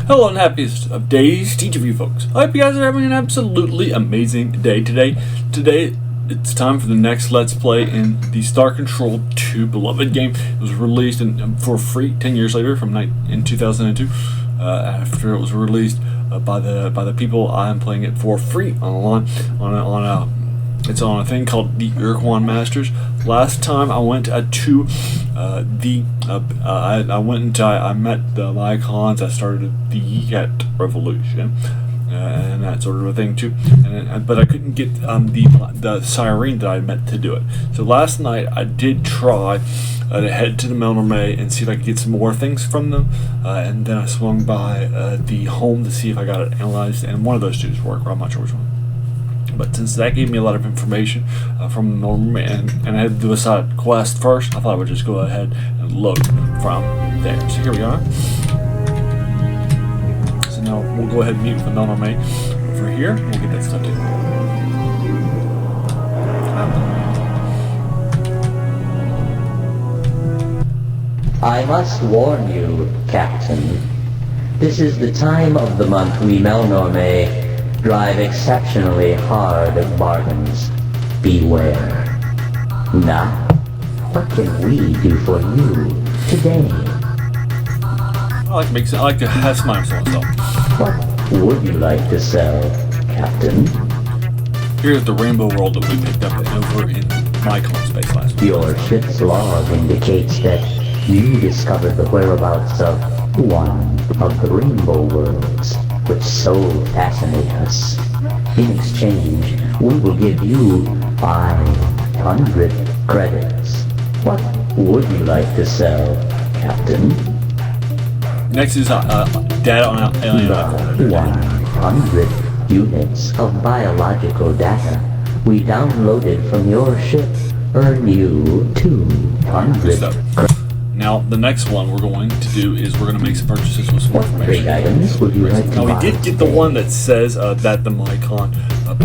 Hello and happiest of days to each of you folks. I hope you guys are having an absolutely amazing day today. Today, it's time for the next Let's Play in the Star Control 2 beloved game. It was released for free 10 years later in 2002. After it was released by the people I am playing it for free online it's on a thing called the Ur-Quan Masters. Last time I went I met the Mycons. I started the Yet Revolution and that sort of a thing too. But I couldn't get the Syreen that I meant to do it. So last night I did try to head to the Melnorme and see if I could get some more things from them. And then I swung by the home to see if I got it analyzed, and one of those two work. I'm not sure which one. But since that gave me a lot of information from Norman, and I had to do a side quest first, I thought I would just go ahead and load from there. So here we are. So now we'll go ahead and meet with the Norman over here. We'll get that stuff done. I must warn you, Captain. This is the time of the month we Melnorme drive exceptionally hard bargains. Beware. Now, what can we do for you today? I like to have some stuff. What would you like to sell, Captain? Here's the rainbow world that we picked up over in Mycon space last week. Your ship's log indicates that you discovered the whereabouts of one of the rainbow worlds, which so fascinate us. In exchange, we will give you 500 credits. What would you like to sell, Captain? Next is data on alien. 100 units of biological data we downloaded from your ship earn you 200 credits. Now, the next one we're going to do is we're going to make some purchases with some information. Items would you like to now, buy? we did get the one that says that the Mycon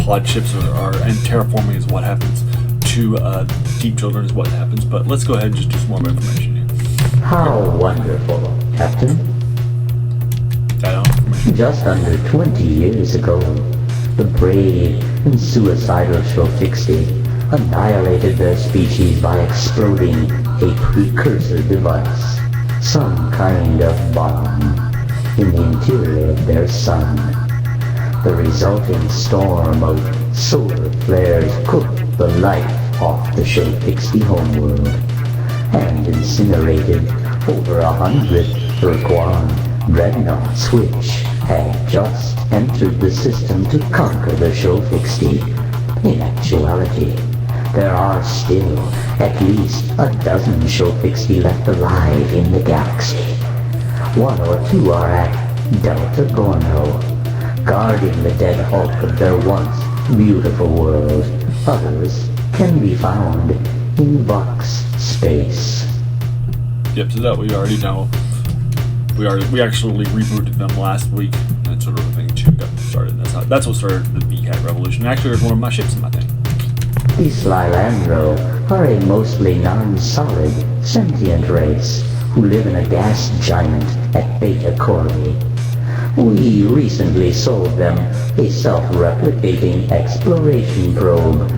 pod ships are and terraforming is what happens to Deep Children is what happens, but let's go ahead and just do some more information here. How wonderful, Captain. That information. Just under 20 years ago, the brave and suicidal Zoq-Fot-Pik annihilated their species by exploding a precursor device, some kind of bomb, in the interior of their sun. The resulting storm of solar flares cooked the life off the Zoq-Fot-Pik homeworld and incinerated over 100 Urquan dreadnoughts which had just entered the system to conquer the Zoq-Fot-Pik. In actuality, there are still at least a dozen Zoq-Fot-Pik left alive in the galaxy. 1 or 2 are at Delta Gorno, guarding the dead hulk of their once beautiful world. Others can be found in Vox space. Yep, so that we already know. We actually rebooted them last week. That sort of thing too got started. That's what started the Yet Revolution. Actually, there's one of my ships in my thing. The Slylandro are a mostly non-solid, sentient race who live in a gas giant at Beta Corvi. We recently sold them a self-replicating exploration probe,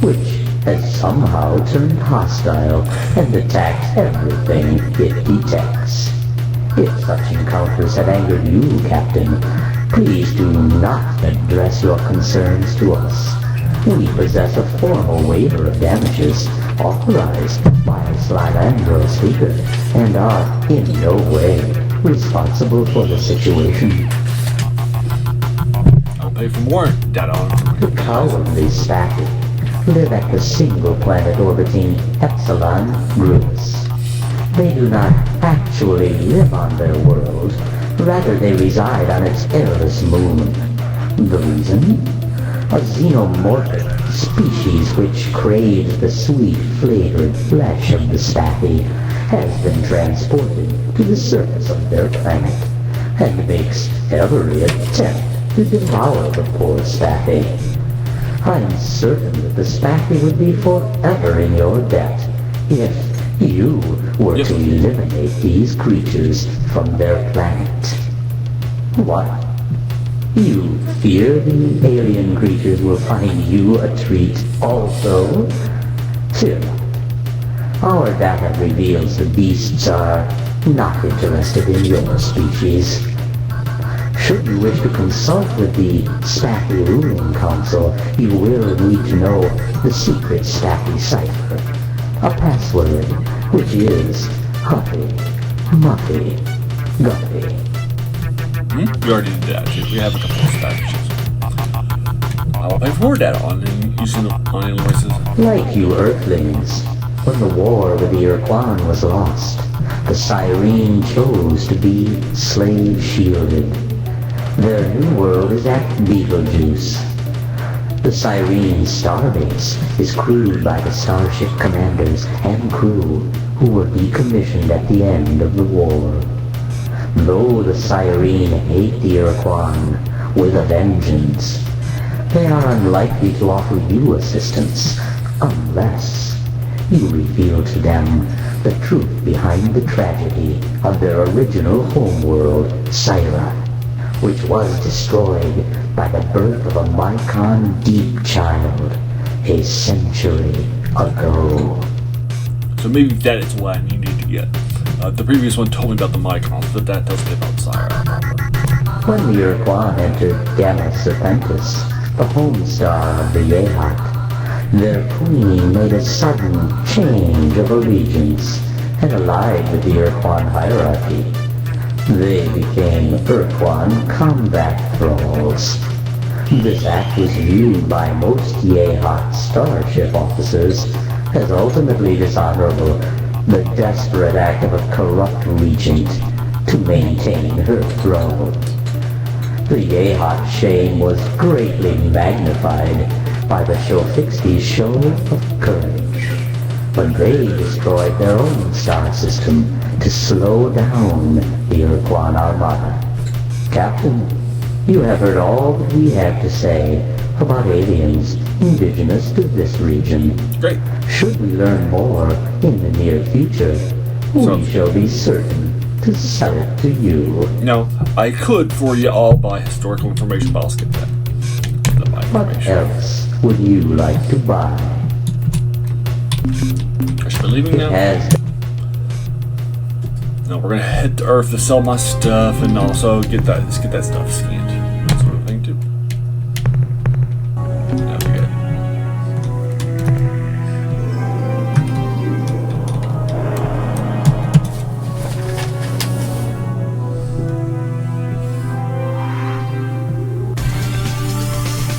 which has somehow turned hostile and attacks everything it detects. If such encounters have angered you, Captain, please do not address your concerns to us. We possess a formal waiver of damages authorized by Slylandro Speaker and are in no way responsible for the situation. I'll pay for more data on it. The cowardly Static live at the single planet orbiting Epsilon Grus. They do not actually live on their world, rather they reside on its airless moon. The reason? A xenomorphic species which craves the sweet flavored flesh of the Staffy has been transported to the surface of their planet and makes every attempt to devour the poor Staffy. I am certain that the Staffy would be forever in your debt if you were to eliminate these creatures from their planet. What? You fear the alien creatures will find you a treat also? Fear not. Our data reveals the beasts are not interested in your species. Should you wish to consult with the Staffy ruling council, you will need to know the secret Staffy cipher. A password, which is Huffy, Muffy, Guffy. We already did that too. We have a couple of statues. I will pay for more data on using the on invoices. Like you Earthlings, when the war with the Urquan was lost, the Syreen chose to be slave-shielded. Their new world is at Beetlejuice. The Syreen starbase is crewed by the starship commanders and crew who were decommissioned at the end of the war. Though the Syreen hate the Urquan with a vengeance, they are unlikely to offer you assistance unless you reveal to them the truth behind the tragedy of their original homeworld, Syra, which was destroyed by the birth of a Mycon deep child a century ago. So maybe that is what I needed to get. The previous one told me about the Mycons, but that doesn't about Syra. When the Urquan entered Gamma Serpentis, the home star of the Yehat, their queen made a sudden change of allegiance and allied with the Urquan hierarchy. They became Ur-Quan Combat Thrulls. This act was viewed by most Yehat starship officers as ultimately dishonorable, the desperate act of a corrupt regent to maintain her throne. The Yehat shame was greatly magnified by the Zoq-Fot-Pik's show of courage when they destroyed their own star system to slow down the Urquan Armada. Captain, you have heard all that we have to say about aliens indigenous to this region. Great. Should we learn more in the near future, we shall be certain to sell it to you. No, I could for you all buy historical information, but I'll skip that. What else would you like to buy? I should be leaving now. No, we're gonna head to Earth to sell my stuff and also get that stuff scanned. That sort of thing too. Okay.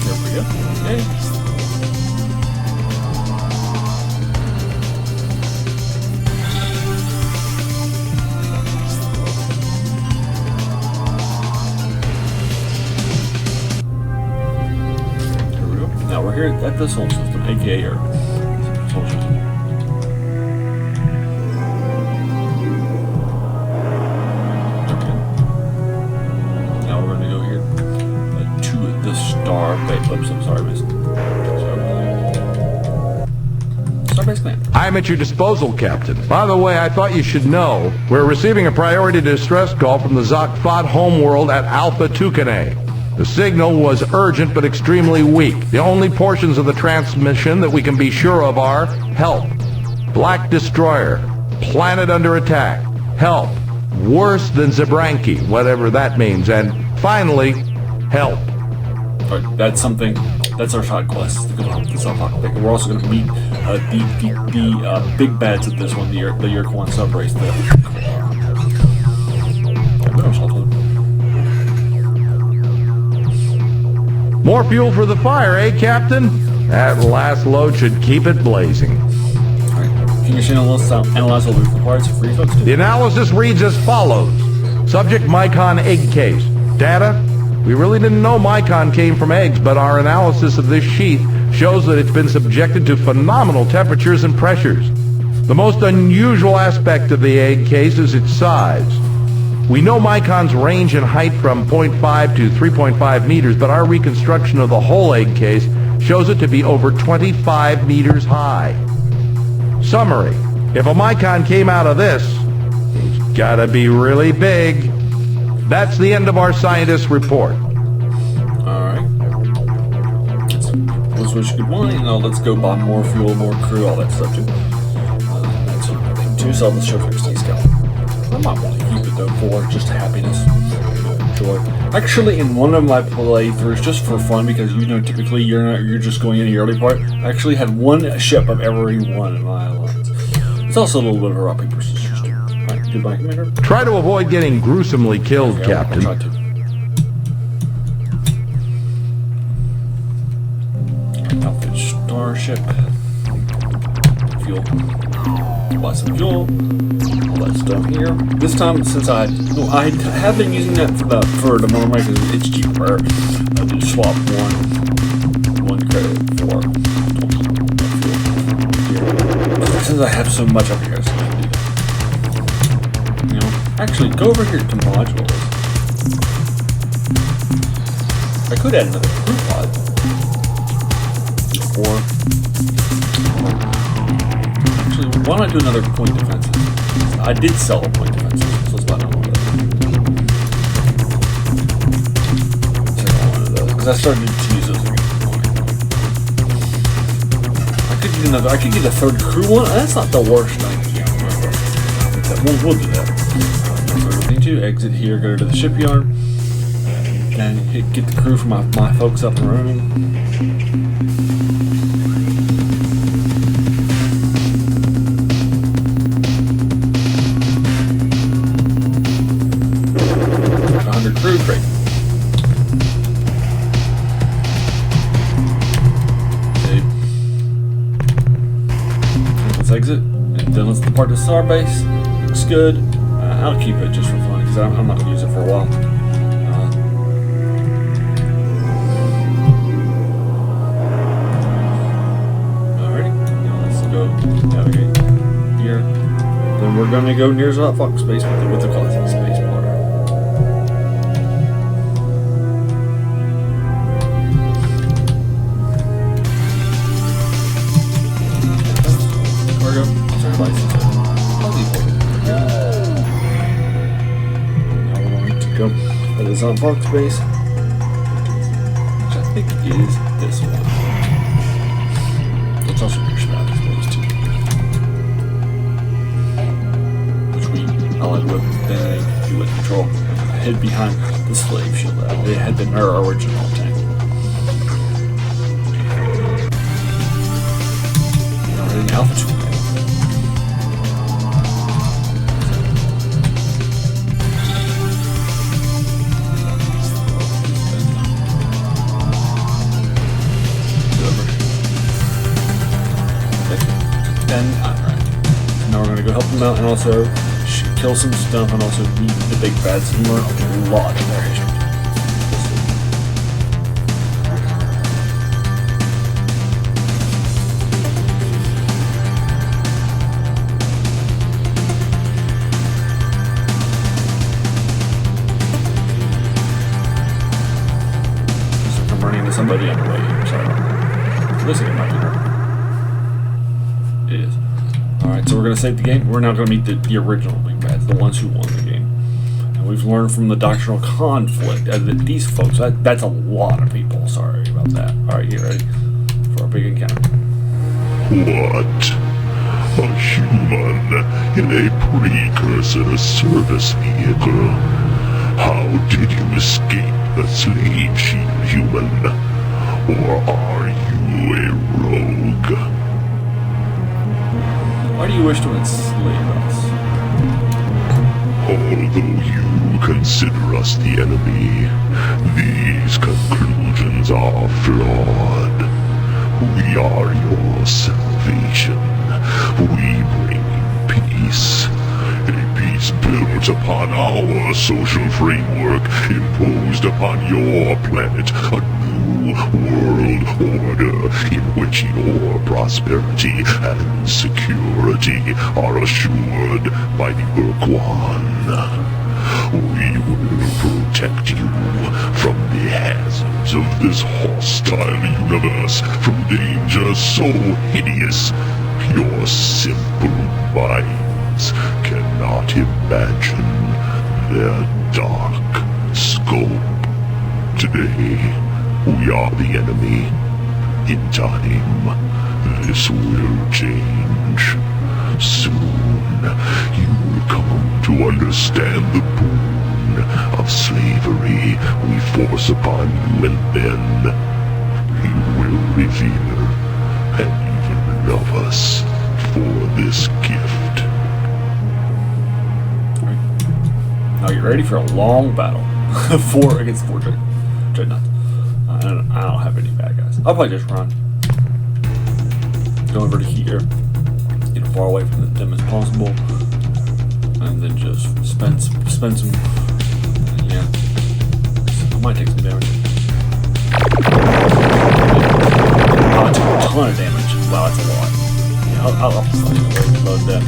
There we go. Okay. Now we're here at the Soul System, aka Earth. Soul System. Okay. Now we're gonna go here to the star base. Oops, I'm sorry, miss. Starbase Command. I'm at your disposal, Captain. By the way, I thought you should know we're receiving a priority distress call from the Zoq-Fot homeworld at Alpha Tucanae. The signal was urgent but extremely weak. The only portions of the transmission that we can be sure of are help, Black Destroyer, planet under attack, help, worse than Zabranki, whatever that means, and finally, help. Alright, that's something. That's our side quest. To go help this Zoq-Fot-Pik. We're also going to meet the big bads of this one, the Urquan subrace. More fuel for the fire, eh, Captain? That last load should keep it blazing. Alright, can you analyze all the required for you folks? The analysis reads as follows. Subject Mycon egg case. Data? We really didn't know Mycon came from eggs, but our analysis of this sheath shows that it's been subjected to phenomenal temperatures and pressures. The most unusual aspect of the egg case is its size. We know Mycon's range in height from 0.5 to 3.5 meters, but our reconstruction of the whole egg case shows it to be over 25 meters high. Summary. If a Mycon came out of this, it's gotta be really big. That's the end of our scientist's report. Alright. Let's wish good morning. Now let's go buy more fuel, more crew, all that stuff too. That's another thing too. Sell the show 60 scale. I might want to keep it though for just happiness. Enjoy. Actually, in one of my playthroughs, just for fun, because you know typically you're just going in the early part, I actually had one ship of every one in my alliance. It's also a little bit of a rock paper scissors too. Alright, goodbye, Commander. Try to avoid getting gruesomely killed, Okay, Captain. I'll try to. Outfit starship. Fuel. Buy some fuel. All that stuff here. This time, since I have been using that for the moment because it's cheaper. I did swap one credit for 20 fuel. Since I have so much up here, so I can do that. You know, actually, go over here to modules. I could add another crew pod. Or actually, why don't I do another point defenses? I did sell a point defenses, so let's buy another one of those. Second one of those, because I started to use those again. I could get a third crew one. That's not the worst idea. We'll do that. Thing to exit here, go to the shipyard, and get the crew from my folks up and running. Crew crate. Okay. Let's exit, and then let's depart the star base. Looks good. I'll keep it just for fun because I'm not going to use it for a while. Alrighty, now let's go navigate here. Then we're going to go near Zoq-Fot-Pik space with the classic space bar. It's on Park Space, which I think is this one. It's also your spout, I suppose, too. Which I like with do with control. I hid behind the slave shield. It had been our original tank. Already Alpha 2. Out and also kill some stuff and also meet the big bads and learn a lot of their history. Looks like I'm running into somebody on the way here, so looks like it might be her. It is. Alright, so we're going to save the game. We're now going to meet the original big bads, the ones who won the game. And we've learned from the doctrinal conflict that these folks, that's a lot of people. Sorry about that. Alright, get ready for our big encounter. What? A human in a precursor service vehicle? How did you escape the slave shield, human? Or are you a rogue? Why do you wish to enslave us? Although you consider us the enemy, these conclusions are flawed. We are your salvation. We bring you peace. A peace built upon our social framework, imposed upon your planet, a new world order in which your prosperity and security are assured by the Urquan. We will protect you from the hazards of this hostile universe, from dangers so hideous your simple minds cannot imagine their dark scope. Today, we are the enemy. In time, this will change. Soon, you will come to understand the boon of slavery we force upon you, and then you will revere and even love us for this gift. Now get ready for a long battle. 4 against 4 dreadnoughts. I don't have any bad guys. I'll probably just run. Go over to here. Get as far away from them as possible. And then just spend some. Yeah. I might take some damage. Oh, I took a ton of damage. Wow, that's a lot. Yeah, I'll load that.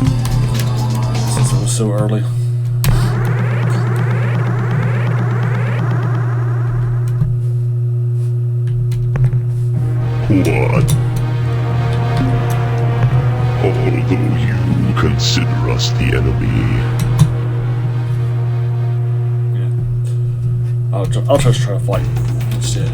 Since it was so early. What? Although you consider us the enemy. Yeah. I'll just try to fight instead.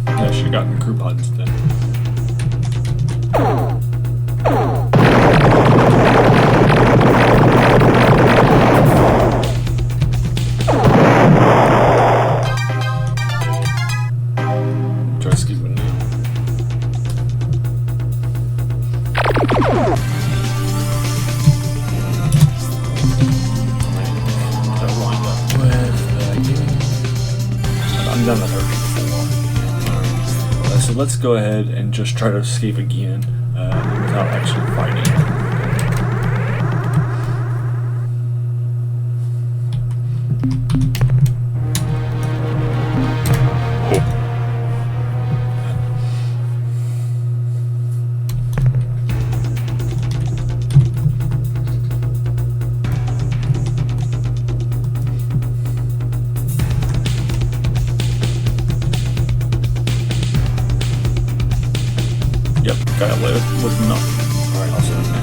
Yeah, I should have gotten crew pod instead. Done that already before. So let's go ahead and just try to escape again without actually fighting. Yep, gotta live with nothing. Alright, I'll send it now.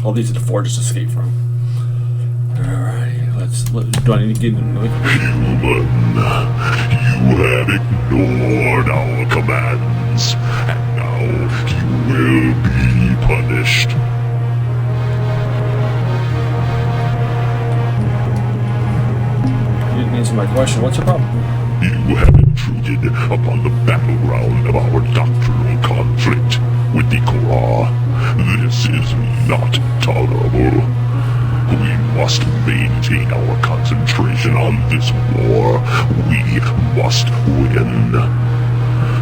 All these are the forges to escape from. Alright, do I need to get in the Human, you have ignored our commands, and now you will be punished. You didn't answer my question. What's your problem? You have intruded upon the battleground of our doctrinal conflict with the Korra. This is not tolerable. We must maintain our concentration on this war. We must win.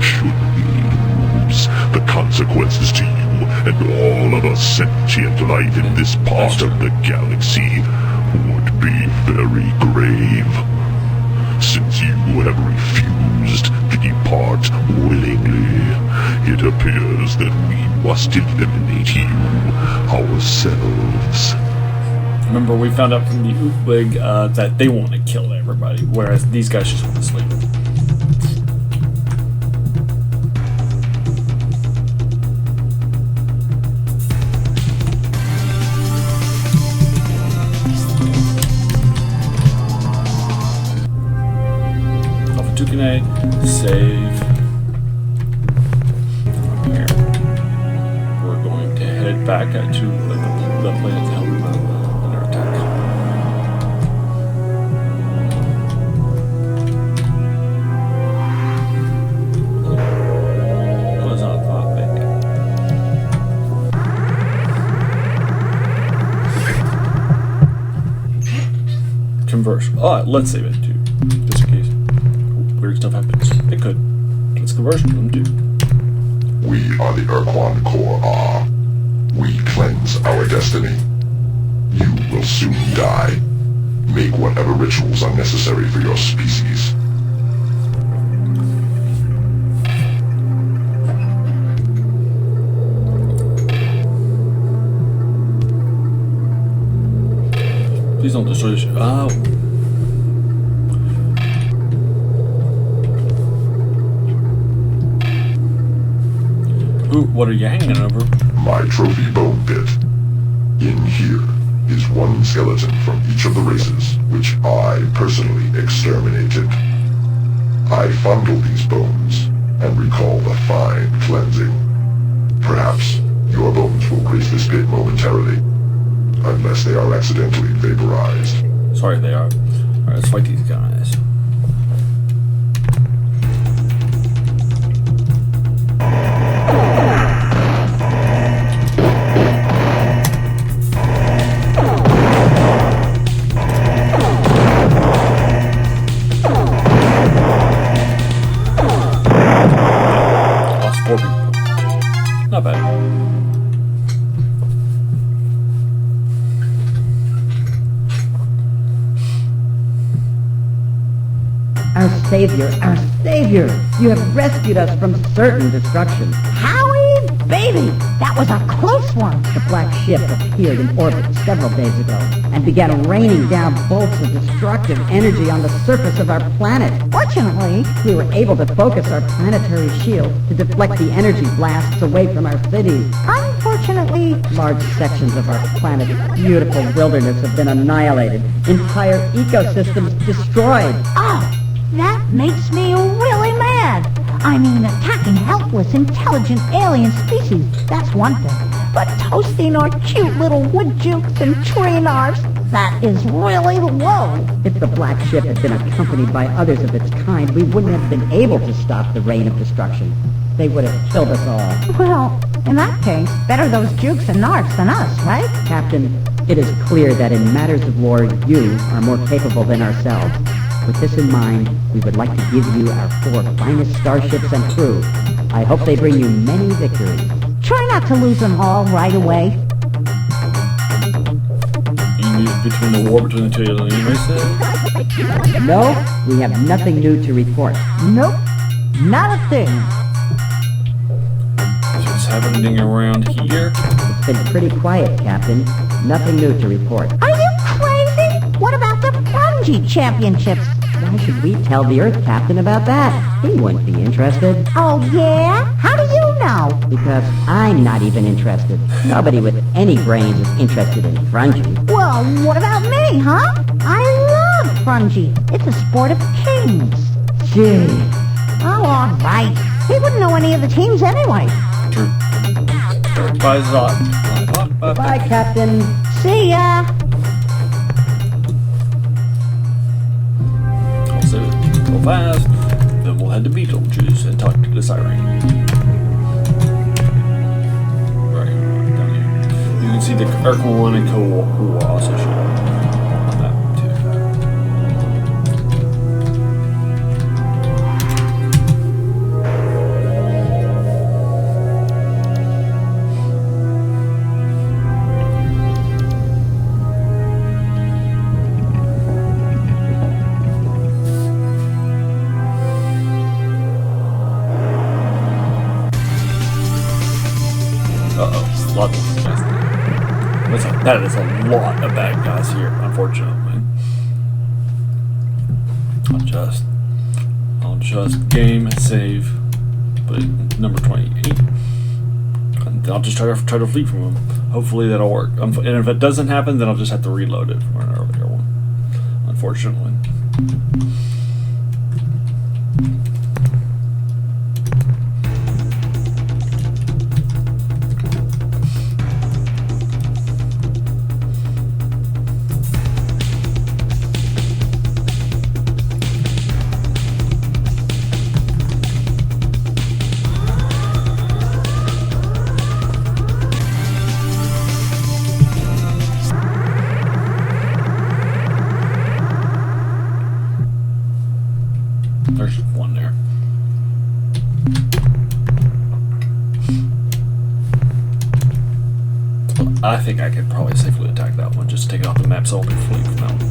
Should we lose, the consequences to you and all of the sentient life in this part of the galaxy would be very grave. Since you have refused to depart willingly, it appears that we must eliminate you ourselves. Remember, we found out from the Ootwig that they want to kill everybody, whereas these guys just want to sleep. Save. From here, we're going to head back to the planet to help them out in their attack. That was not Zoq-Fot-Pik. Converse. Oh, let's save it too, just in case weird stuff happens. It could. Let's converse them too. We are the Urquan Core. We cleanse our destiny. You will soon die. Make whatever rituals are necessary for your species. Please don't destroy this. Oh. Ooh, what are you hanging over? My trophy bone pit. In here is one skeleton from each of the races, which I personally exterminated. I fondle these bones and recall the fine cleansing. Perhaps your bones will grace this pit momentarily, unless they are accidentally vaporized. Sorry, they are. Alright, let's fight these guys. Lost 4 people. Not bad. Our savior, you have rescued us from certain destruction. Howie, baby, that was a close one. The black ship appeared in orbit several days ago and began raining down bolts of destructive energy on the surface of our planet. Fortunately, We were able to focus our planetary shield to deflect the energy blasts away from our cities. unfortunately, Large sections of our planet's beautiful wilderness have been annihilated, entire ecosystems destroyed. oh, that makes me really mad. I mean, attacking helpless, intelligent alien species, that's one thing. But toasting our cute little wood jukes and tree narves, that is really low. If the black ship had been accompanied by others of its kind, we wouldn't have been able to stop the rain of destruction. They would have killed us all. Well, in that case, better those jukes and narves than us, right? Captain, it is clear that in matters of war, you are more capable than ourselves. With this in mind, we would like to give you our 4 finest starships and crew. I hope they bring you many victories. Try not to lose them all right away. Between the war between the two alien races? No, we have nothing new to report. Nope, not a thing. What's happening around here? It's been pretty quiet, Captain. Nothing new to report. Are you crazy? What about the Grungy Championships? Why should we tell the Earth Captain about that? He wouldn't be interested. Oh, yeah? How do you know? Because I'm not even interested. Nobody with any brains is interested in Grungy. Well, what about me, huh? I love Grungy. It's a sport of kings. Gee. Oh, all right. He wouldn't know any of the teams anyway. True. Bye, Zoq. Bye, Captain. See ya. Also, go fast. Then we'll head to Beetlejuice and talk to the Syreen. Right, down here. You can see the Urquan and who are also show on that one too. Lots of guys. That is a lot of bad guys here, unfortunately. I'll just game save, but number 28. And I'll just try to flee from him. Hopefully that'll work. And if it doesn't happen, then I'll just have to reload it from an earlier one. Unfortunately. There's one there. I think I could probably safely attack that one. Just take it off the map so I'll be fleeing from that one.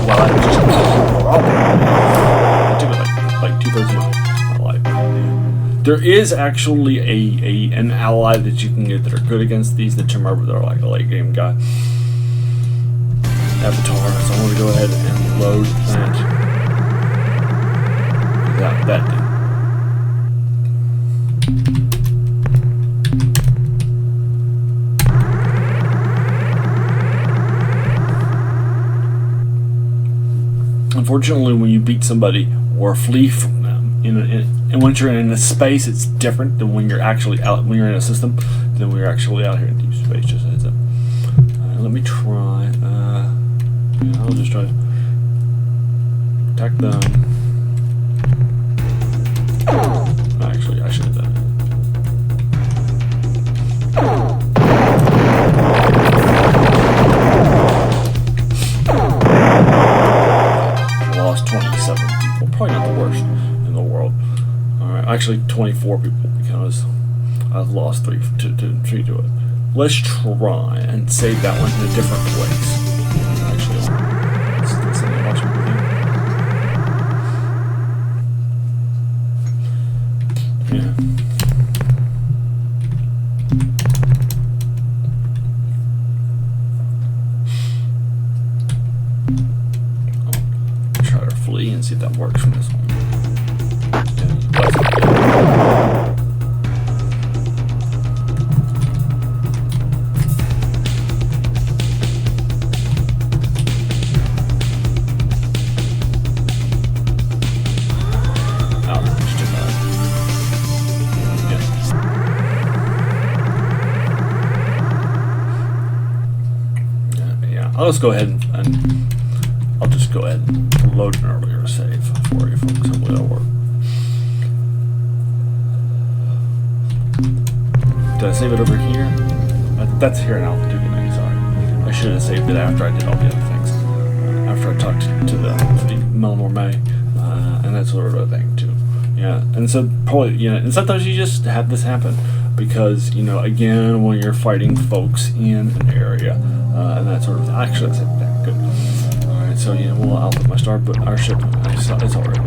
Well, I just it took like 2/3 of my life. There is actually an ally that you can get that are good against these that you remember that are like a late game guy. Avatar, so I'm going to go ahead and load that thing. Unfortunately, when you beat somebody or flee from them, and once you're in a space, it's different than when you're actually out. When you're in a system, than when you're actually out here in deep space. Just heads up. Let me try. Yeah, I'll just try to attack them. Actually, I should have done it. Lost 27 people. Probably not the worst in the world. Alright, actually 24 people because I've lost 3 to it. Let's try and save that one in a different place. Yeah. I'll try to flee and see if that works from this one. I'll just go ahead and I'll just go ahead and load an earlier save for you folks. Hopefully that'll work. Did I save it over here? That's here in altitude. Sorry, I should have saved it after I did all the other things. After I talked to the Melmore May and that sort of thing too. Yeah, and so probably and sometimes you just have this happen because again when you're fighting folks in an area. And that sort of thing. Actually, that's that good. Alright, so I'll put my star, but our ship, it's already.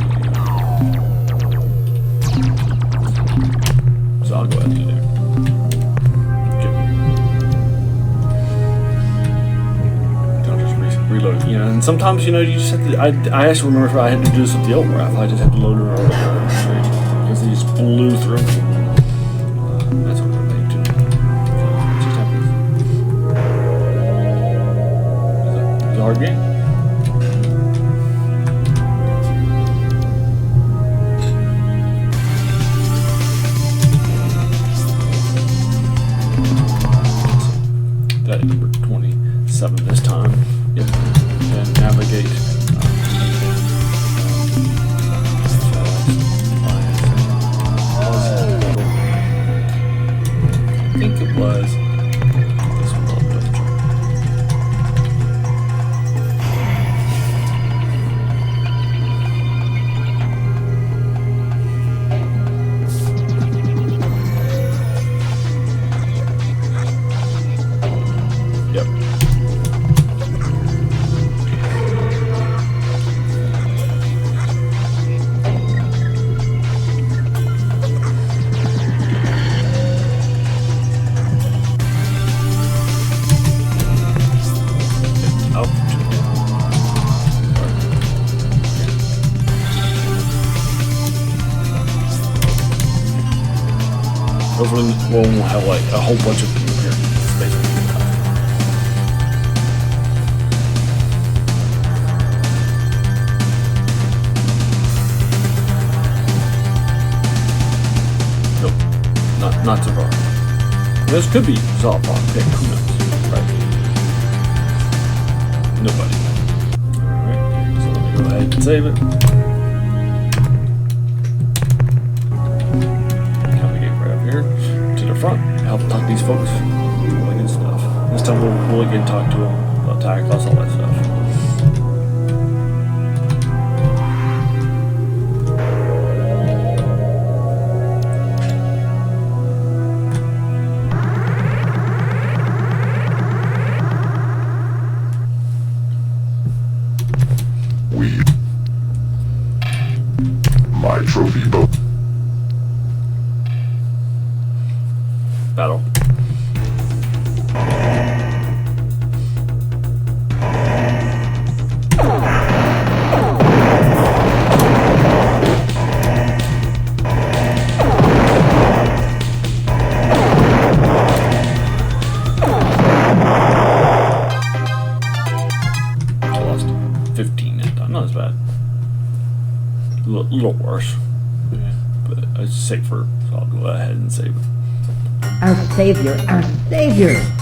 So I'll go ahead and do that. Okay. I'll just reload. And sometimes you just have to. I actually remember if I had to do this with the old rifle, I just had to load it earlier because they just blew through. That's what I'm thinking too. Hard game. That is number 27 this time. Yep. And navigate. I think it was. Hopefully we'll have like a whole bunch of people here. Nope, not so far. This could be Zoq-Fot-Pik, who knows, right? Nobody. Alright, so let me go ahead and save it. Front, help talk to these folks, really good stuff. This time we'll again talk to them about attack class, all that stuff. trophy. My trophy boat. Battle. I lost 15 that time. Not as bad. A little worse. Yeah, but it's safer, so I'll go ahead and save it. Our savior,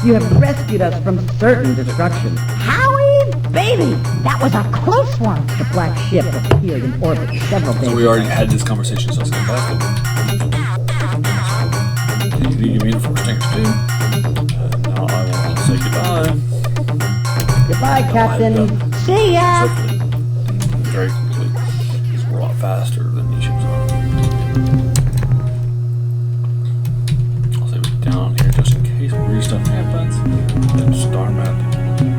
you have rescued us from certain destruction. Howie baby, that was a close one. The black ship appeared in orbit several days So we already had this conversation, so let's get back to it. You give me the force tankers too. Now I will say goodbye. Goodbye, Captain. See ya. Hopefully, very quickly, because we're a lot faster than these ships are. I'll save it down here just in case weird stuff happens. Then star map.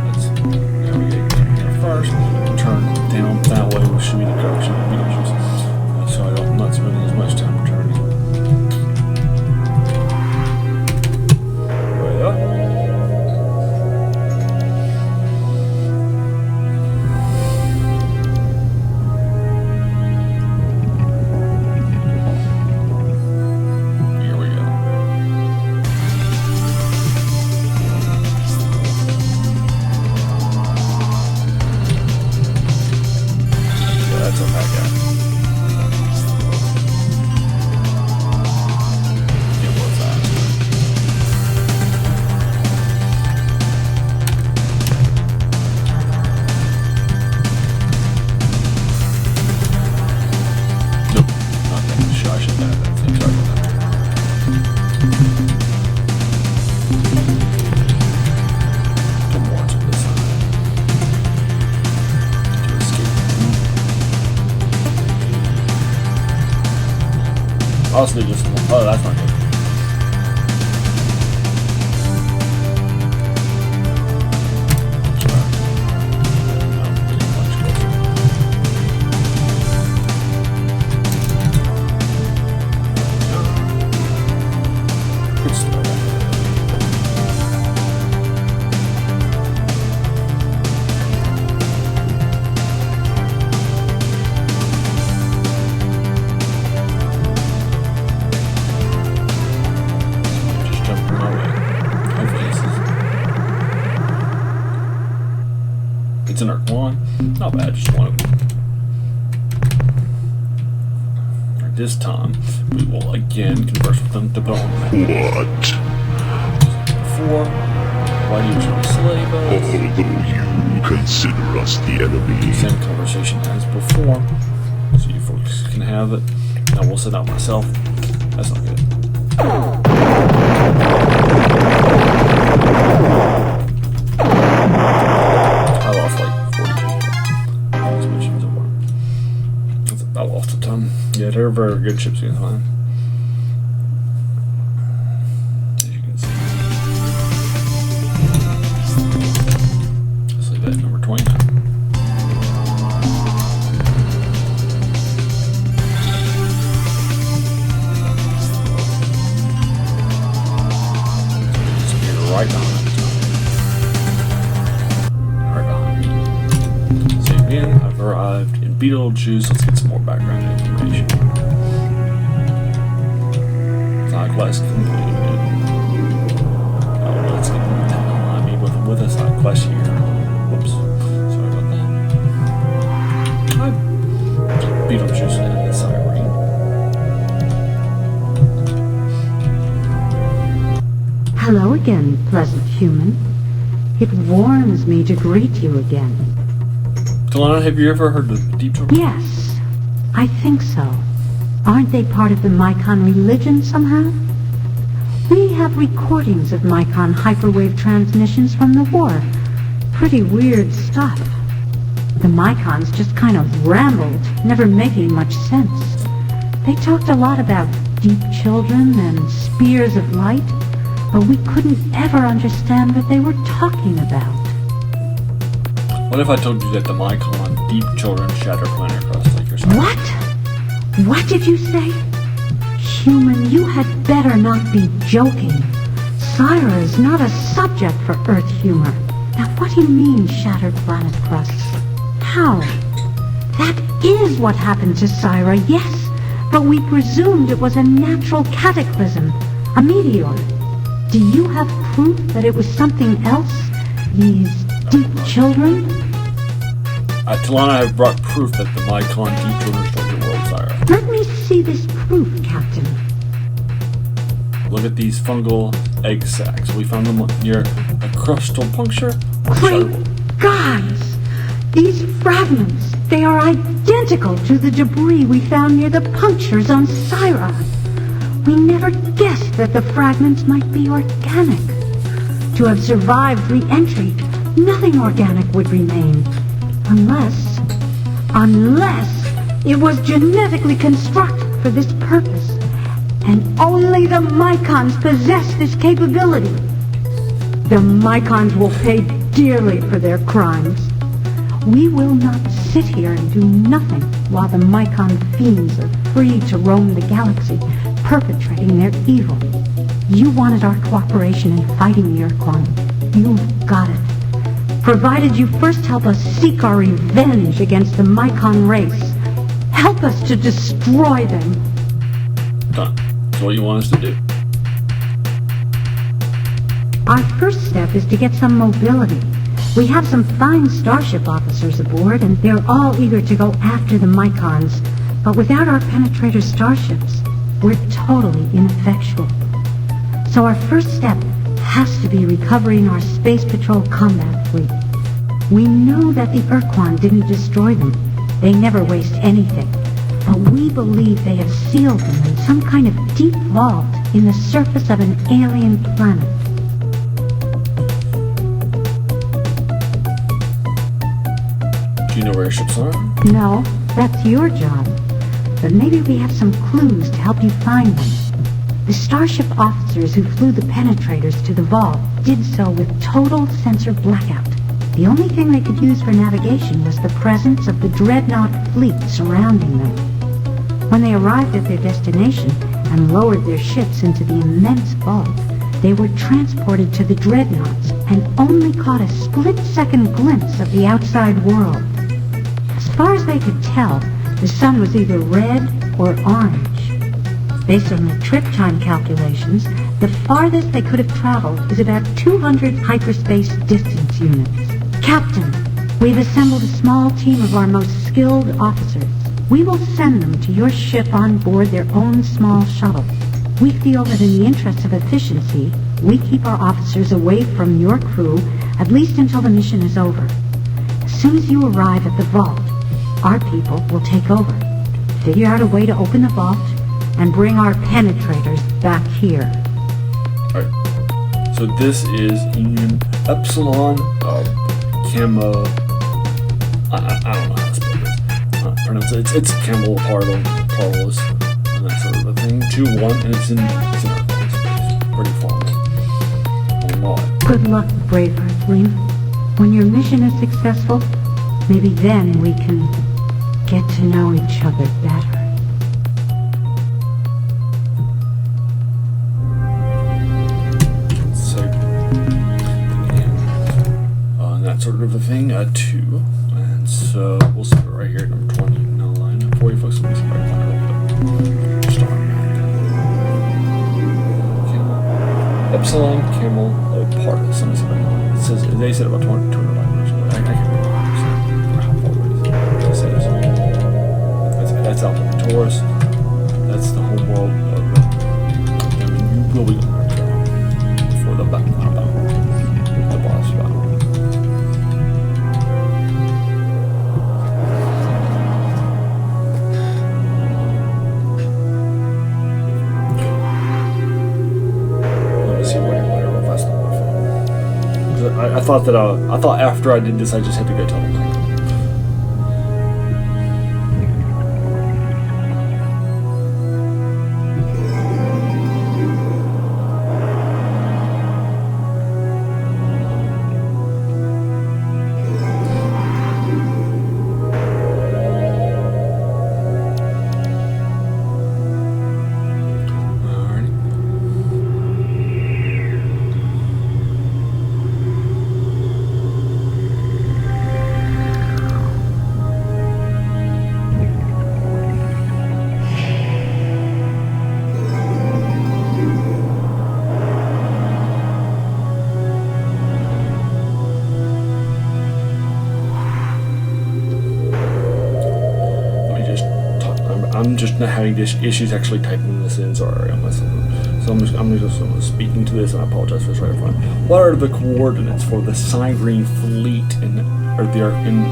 Let's navigate here first. Turn down that way, which should be the direction of the Beetlejuice. So I don't not spending as much time returning. Way up. Here we go. Yeah, that's a bad guy. It was fast. Nope, not that. I should have that thing. Sorry about that. Two more to this side. To escape. Also, just oh, that's not good. No, pretty much closer. Good stuff. Just jumping my way. Hopefully it's an Urquan. Not bad, just one of them. This time, we will again converse with them to put on the map. What? Before, why do you try to slave us? Although you consider us the enemy, Same conversation as before, so you folks can have it. Now we'll send out myself. That's not good. I lost like 40 people. These missions over. I lost a ton. Yeah, they're very good ships being fine. As you can see. Let's leave that at number 29. Right behind. Right behind me. Same again, I've arrived in Beetlejuice. Let's get some more background information. Side quest completed. Oh, let's get the town line me with a side quest here. Whoops. Sorry about that. Hi. Beetlejuice and Syreen. Hello again, pleasant human. It warms me to greet you again. Delana, have you ever heard of Deep Trouble? Yes, I think so. Aren't they part of the Mycon religion somehow? We have recordings of Mycon hyperwave transmissions from the war. Pretty weird stuff. The Mycons just kind of rambled, never making much sense. They talked a lot about deep children and spears of light, but we couldn't ever understand what they were talking about. What if I told you that the Mycon deep children shatter planet crust like yourself. What? What did you say? Human, you had better not be joking. Syra is not a subject for Earth humor. Now what do you mean, shattered planet crusts? How? That is what happened to Syra, yes. But we presumed it was a natural cataclysm, a meteor. Do you have proof that it was something else? These deep children? Talana have brought proof that the Mycon deep children destroyed the world, Syra. Let me see this proof, Captain. Look at these fungal egg sacs. We found them near a crustal puncture. Great gods! These fragments, they are identical to the debris we found near the punctures on Syra. We never guessed that the fragments might be organic. To have survived re-entry, nothing organic would remain. Unless it was genetically constructed for this purpose. And only the Mycons possess this capability. The Mycons will pay dearly for their crimes. We will not sit here and do nothing while the Mycon fiends are free to roam the galaxy, perpetrating their evil. You wanted our cooperation in fighting the Urquan. You've got it. Provided you first help us seek our revenge against the Mycon race. Help us to destroy them. Done. That's what you want us to do. Our first step is to get some mobility. We have some fine starship officers aboard, and they're all eager to go after the Mycons. But without our penetrator starships, we're totally ineffectual. So our first step has to be recovering our Space Patrol combat fleet. We know that the Urquan didn't destroy them. They never waste anything. But we believe they have sealed them in some kind of deep vault in the surface of an alien planet. Do you know where your ships are? No, that's your job. But maybe we have some clues to help you find them. The starship officers who flew the penetrators to the vault did so with total sensor blackout. The only thing they could use for navigation was the presence of the dreadnought fleet surrounding them. When they arrived at their destination and lowered their ships into the immense vault, they were transported to the dreadnoughts and only caught a split-second glimpse of the outside world. As far as they could tell, the sun was either red or orange. Based on the trip time calculations, the farthest they could have traveled is about 200 hyperspace distance units. Captain, we've assembled a small team of our most skilled officers. We will send them to your ship on board their own small shuttle. We feel that in the interest of efficiency, we keep our officers away from your crew, at least until the mission is over. As soon as you arrive at the vault, our people will take over, figure out a way to open the vault, and bring our penetrators back here. Alright. So this is Union Epsilon Camo. I don't know how to spell this. Pronounce it. It's Camel Parlos and that sort of a thing. 2-1, and it's in it's pretty far. Good luck, brave Earthling. When your mission is successful, maybe then we can get to know each other better. So, and that sort of a thing. 2, and so we'll start right here, number 29. 40 folks. Let me see if I can find it. Star Camel. Epsilon Camel Partis. Let me see if I can. It says they said about 200 light years. I can't remember how far it is. It says that's Alpha Taurus. That's the home world of the. I mean, you will be going there for the battle, the boss battle. I thought after I did this, I just had to go tell them. I'm just not having issues actually typing this in. Sorry, I'm just speaking to this, and I apologize for this right up front. What are the coordinates for the Syreen fleet in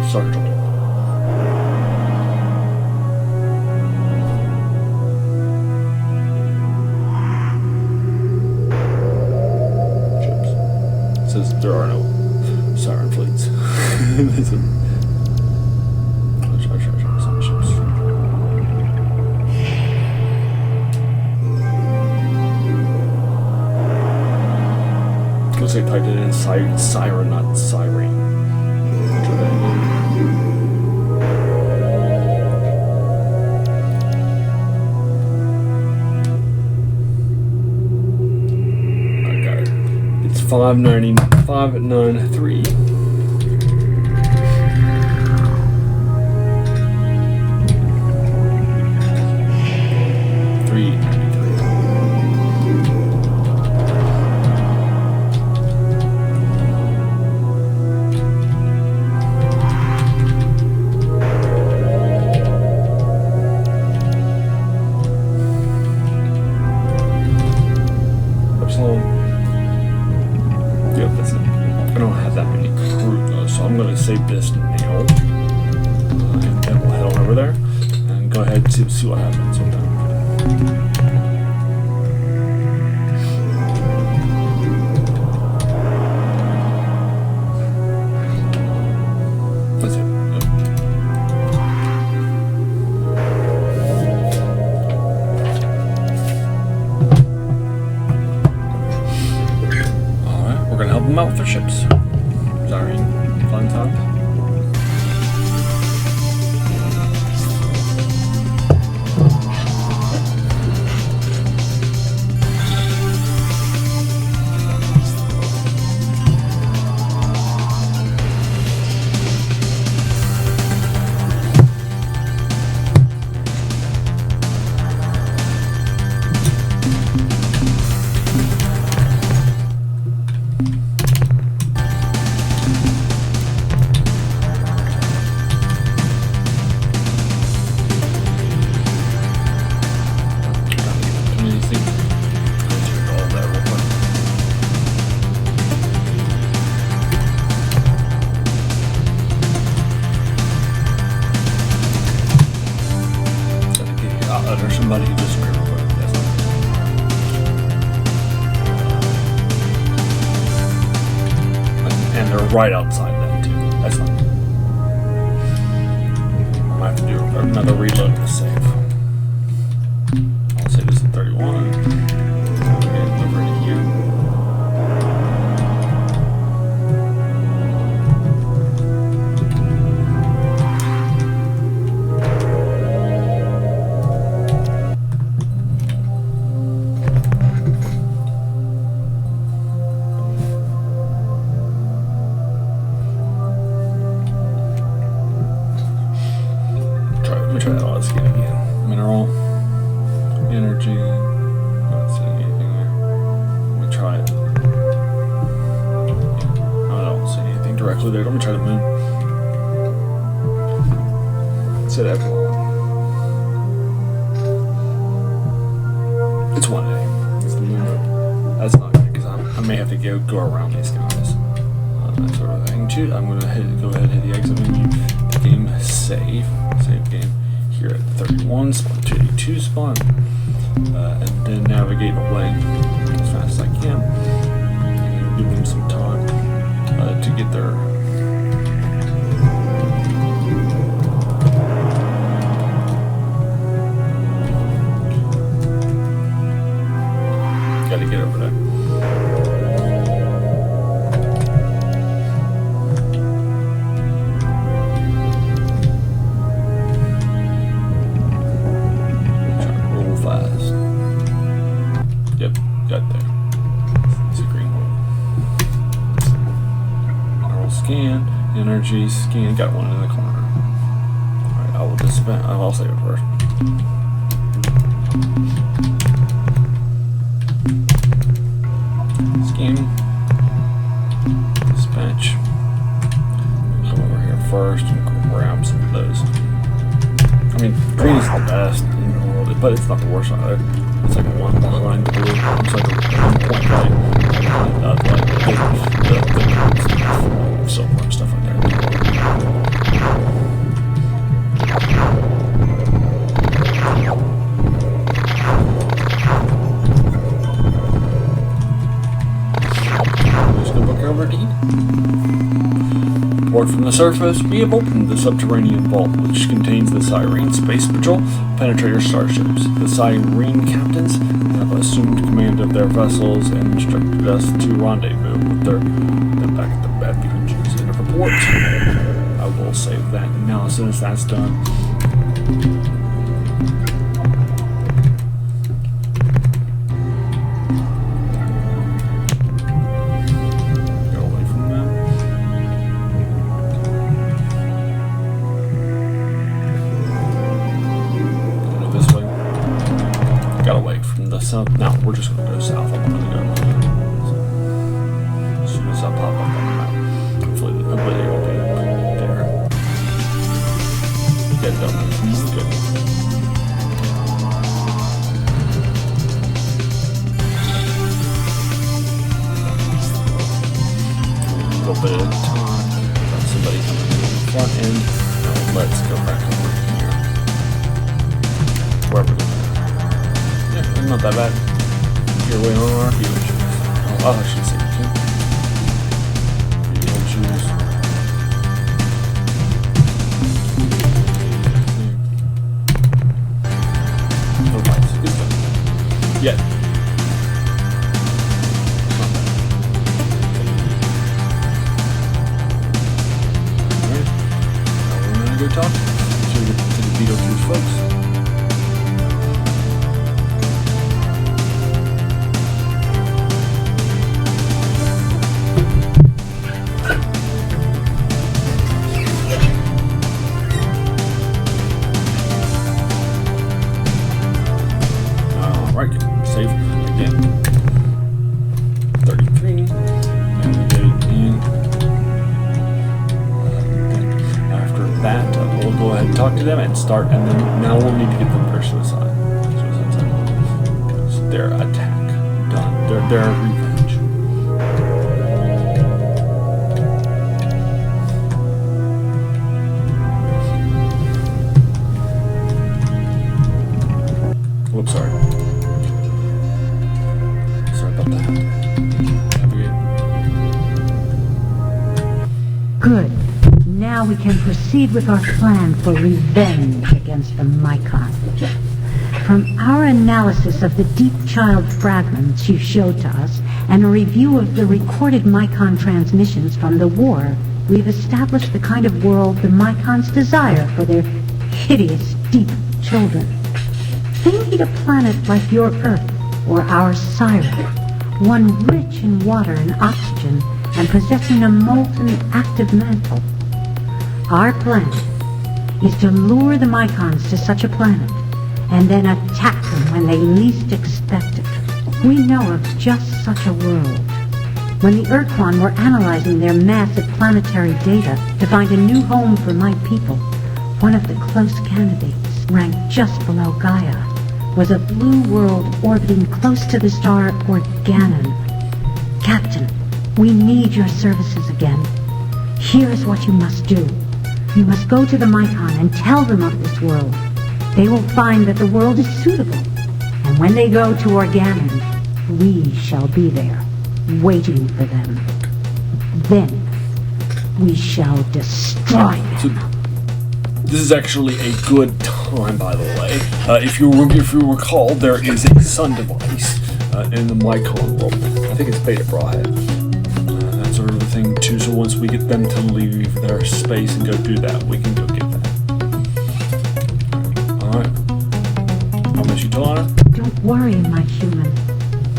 Star Trek? Says there are no Siren fleets. Because they typed it in Siren, not Syreen. Okay. It's 593. Save this now, and then we'll head on over there and go ahead and see what happens. That's it. Yep. Alright, we're gonna help them out with their ships. Sorry. Fun time. There's somebody who just screamed for it. And they're right outside that too. That's not. I might have to do another reload to save. I'll save this at 31. Get over to here. Try that all skin again. Mineral, energy, not seeing anything there. Let me try it. Yeah, I don't see anything directly there. Let me try the moon. Set everyone. It's 1A. It's the moon. That's not good because I may have to go around these guys. That sort of thing. I'm going to go ahead and hit the exit menu. The game save game. Here at 31 spawn, 282 spawn, and then navigate away as fast as I can, and give them some time to get there. Gotta get over there. Yep, got there. It's a green one. Mineral scan, energy scan, got one in the corner. Alright, I will dispense. I'll save it first. Scan. Dispatch. Come over here first and grab some of those. I'm mean, green is the best in the world, but it's not the worst either. It's like one behind blue. It's like a 1 point light. The silver and stuff like that. Just gonna book over deed. Report from the surface, we have opened the subterranean vault, which contains the Syreen Space Patrol penetrator starships. The Syreen captains have assumed command of their vessels and instructed us to rendezvous with them back at the Bad Beaches. End of report. I will save that now as soon as that's done. South. No, we're just going to go south. I'm going to go as soon as I pop up on the map. Hopefully the ability will be there. Get done. Good. A little bit of time. Got somebody coming in the front end. Now let's go back over here. Wherever we not that bad. Here we are, our huge. Oh, I should say two. Choose. Oh, nice. Good stuff. Yeah. Alright. Now we're gonna go talk to the Beetlejuice folks. Save again. 33. After that, we'll go ahead and talk to them and start. And then now we'll need to get them their suicide. Their attack done. Their revenge. Whoops, sorry. Good. Now we can proceed with our plan for revenge against the Mycon. From our analysis of the deep child fragments you showed to us, and a review of the recorded Mycon transmissions from the war, we've established the kind of world the Mycons desire for their hideous, deep children. They need a planet like your Earth, or our Syreen, one rich in water and oxygen, and possessing a molten active mantle. Our plan is to lure the Mycons to such a planet, and then attack them when they least expect it. We know of just such a world. When the Urquan were analyzing their massive planetary data to find a new home for my people, one of the close candidates, ranked just below Gaia, was a blue world orbiting close to the star Organon. Captain, we need your services again. Here's what you must do. You must go to the Mycon and tell them of this world. They will find that the world is suitable. And when they go to Organon, we shall be there, waiting for them. Then, we shall destroy them. So, this is actually a good time, by the way. If you recall, there is a sun device in the Mycon world. I think it's Beta Brawhead. That sort of a thing too. So once we get them to leave their space and go do that, we can go get that. Alright. I'll miss you, Talana. Don't worry, my human.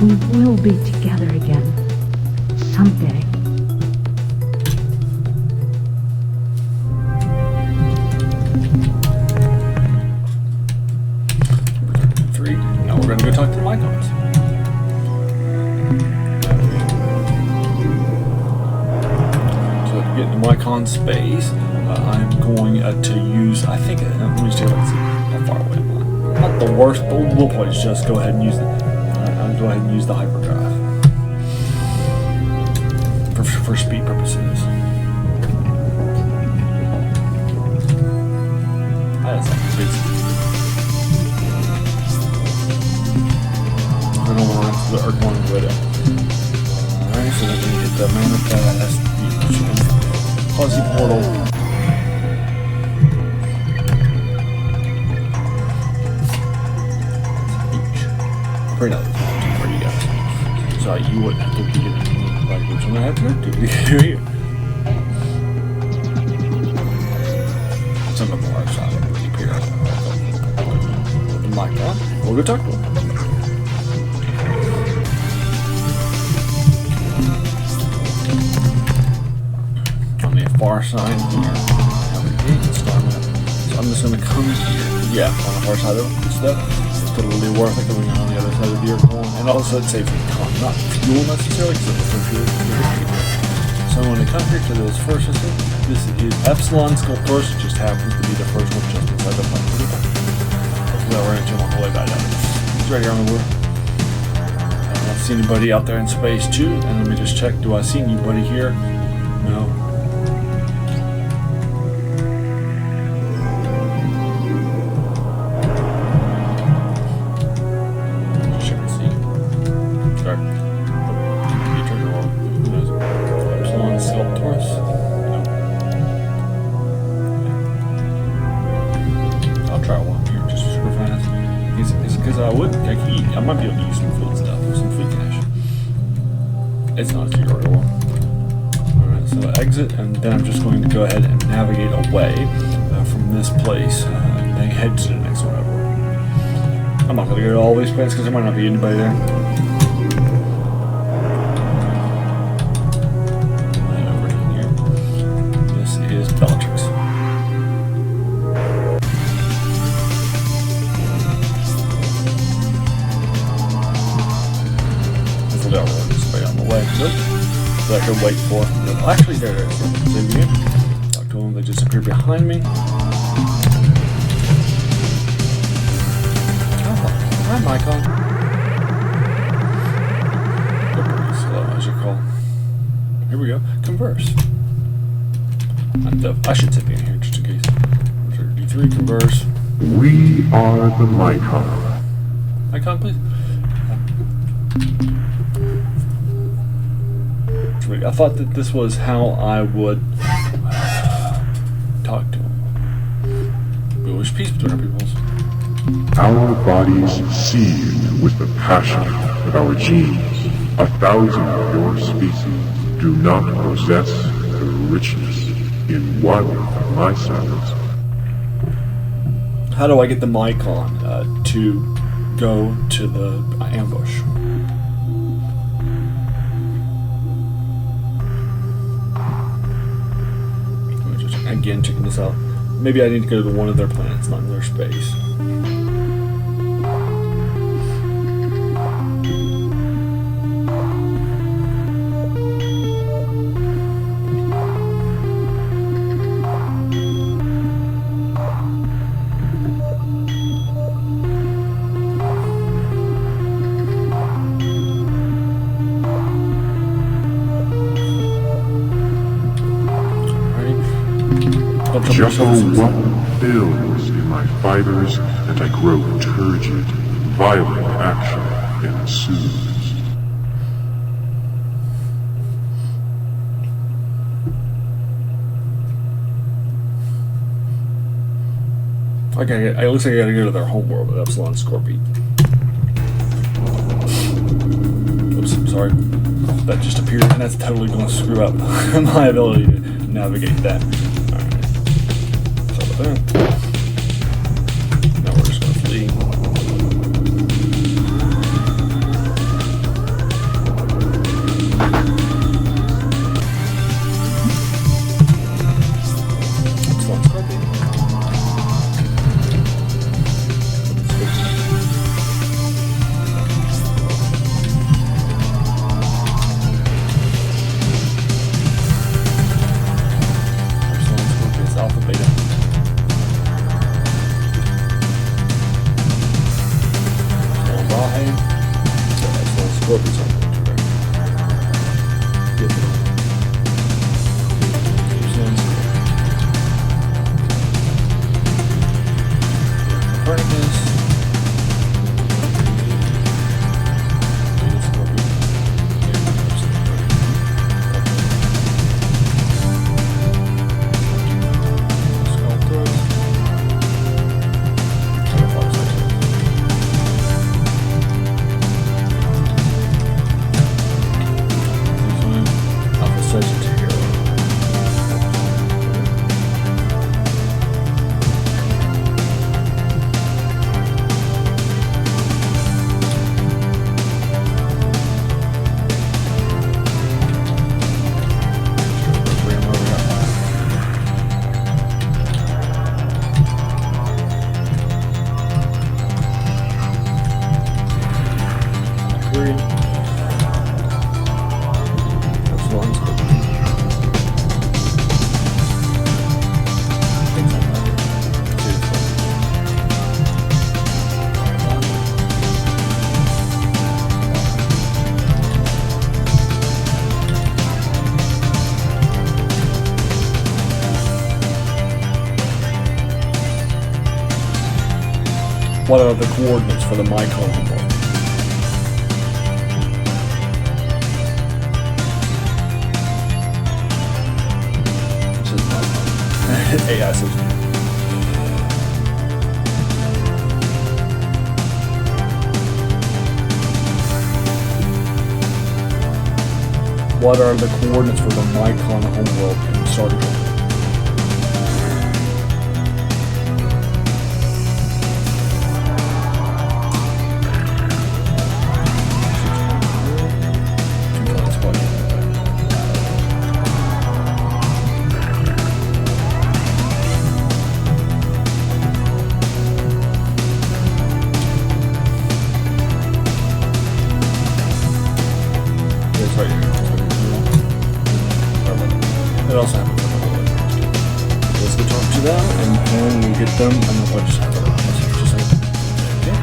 We will be together again. Someday. Now we're going to go talk to the Mycons. So to get into Mycon space, I'm going to use, I think, let me see what I see. worst, but we'll probably just go ahead and use it. I'll go ahead and use the hyperdrive for speed purposes. That's crazy. I don't want to run to the Urquan Widow. Alright, so then we get the manifest, the fuzzy portal. Pretty nice. Pretty good. So you wouldn't have to be getting like which one I have to do here. Some of the large side of the appear. The mic on. We'll go talk to him. On the far side here, have a gate star map. So I'm just gonna come here. Yeah, on the far side of this stuff. Totally worth it going on the other side of the Urquan, and also it saves me time, not fuel necessarily, because it's no fuel. So I'm going to come here to this first system. This is Epsilon Zoq-Fot-Pik, it just happens to be the first one just inside the plane. Hopefully I'll run into him on the way back down. He's right here on the board. I don't see anybody out there in space too, and let me just check, do I see anybody here? No. I might be able to use some fleet stuff, some fleet cash. It's not a tutorial. Alright, so exit, and then I'm just going to go ahead and navigate away from this place and head to the next one over. I'm not going to go to all these places because there might not be anybody there. And over here, this is Bellatrix. That I could wait for. No, actually, there it is. Save again. Talk to them. They just appear behind me. Oh, hi, Michael. They're pretty slow, as you call. Here we go. Converse. I should sit in here just in case. D3, converse. We are the Mycon. Icon, please. I thought that this was how I would talk to him. We wish peace between our peoples. Our bodies seethe with the passion of our genes. 1,000 of your species do not possess the richness in one of my cells. How do I get the Mycon to go to the ambush? Again, checking this out. Maybe I need to go to one of their planets, not in their space. Just what builds in my fibers, and I grow turgid. Violent action ensues. Okay, it looks like I gotta go to their homeworld with Epsilon Zoq-Fot-Pik. Oops, sorry. That just appeared, and that's totally gonna screw up my ability to navigate that. Now we're just going to flee. Excellent, Scorpion. Excellent, Scorpion's alpha beta. trophies I'm going to right get them. Copernicus. What are the coordinates for the Mycon homeworld? This is Mycon. AI system. What are the coordinates for the Mycon homeworld in Star Trek? It also happens in the world. Let's go talk to them, and then we get them, and then we'll just have a message. Just like, okay.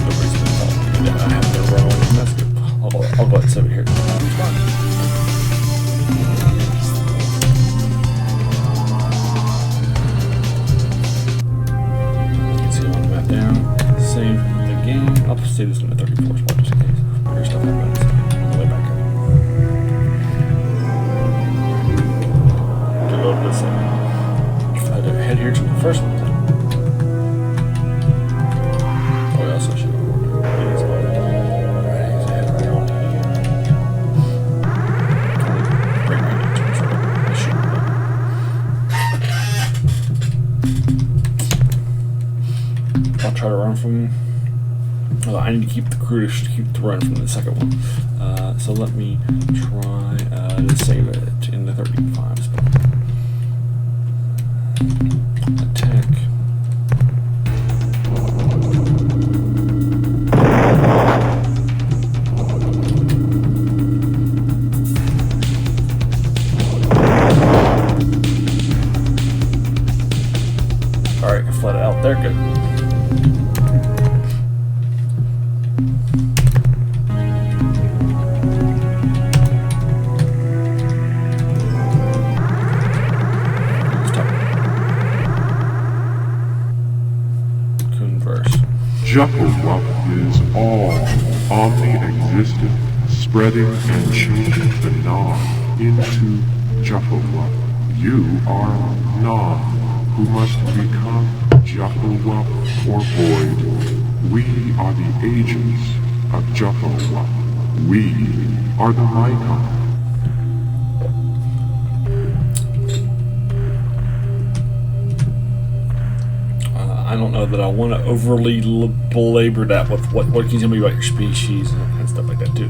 Nobody's been calling me. Yeah, I have to run on this message. I'll go ahead and save it here. Save the game. I'll save this in the 34 spot just in case. Here's stuff happens on the way back up. To go to the second. I had to head here to the first one. Oh, I also should have ordered these. Alright, so head around here. Bring my into it so I should have. I'll try to run from. Well, I need to keep the crew to keep the run from the second one. So let me try to save it in the 35 spot. Attack. Alright, I flooded out there, good. Zoq-Fot-Pik is all, omni-existent, spreading and changing the non into Zoq-Fot-Pik. You are non, who must become Zoq-Fot-Pik or void. We are the agents of Zoq-Fot-Pik. We are the Mycon. I don't know that I want to overly belabor that with what can you tell me about your species and stuff like that too.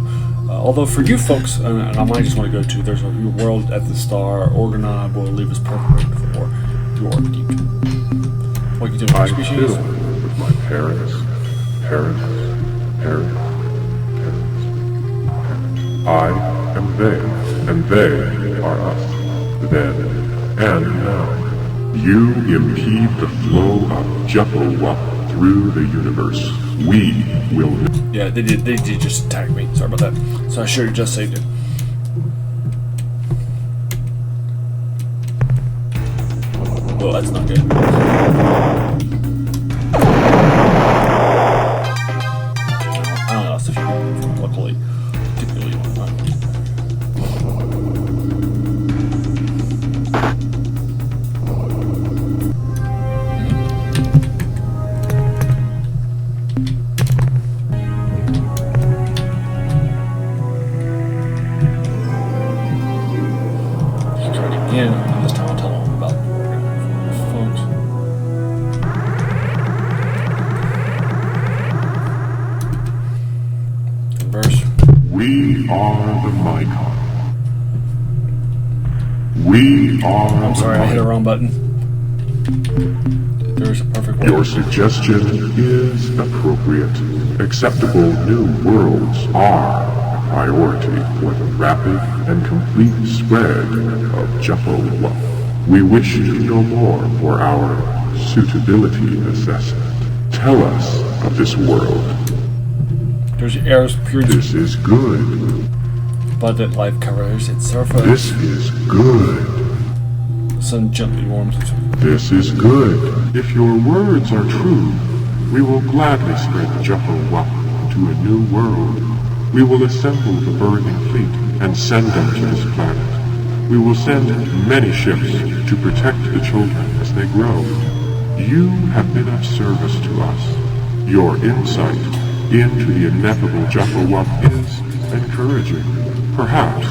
Although for you folks, and I might just want to go to, there's a world at the star, Organon will leave us perfect for your deep. What can you tell me about your species? I fill with my parents. I am they, and they are us, then and now. You impede the flow of Zoq-Fot-Pik through the universe. We will... Yeah, they did just attack me. Sorry about that. So I should have just saved it. Well, that's not good. I lost a few people, luckily. Didn't really want that. Let's try it again. This time I'll tell them about folks. Verse. We are the Mycon. We are I'm sorry, I hit the wrong button. There's a perfect way. Your suggestion is appropriate. Acceptable new worlds are a priority for the rapid and complete spread of Zoq-Fot-Pik. We wish to know more for our suitability assessment. Tell us of this world. There's arrows pierced This is good. abundant life covers its surface. This is good. The sun gently warms its surface. This is good. If your words are true, we will gladly spread Zoq-Fot-Pik to a new world. We will assemble the birthing fleet and send them to this planet. We will send many ships to protect the children as they grow. You have been of service to us. Your insight into the ineffable Zoq-Fot-Pik is encouraging. Perhaps,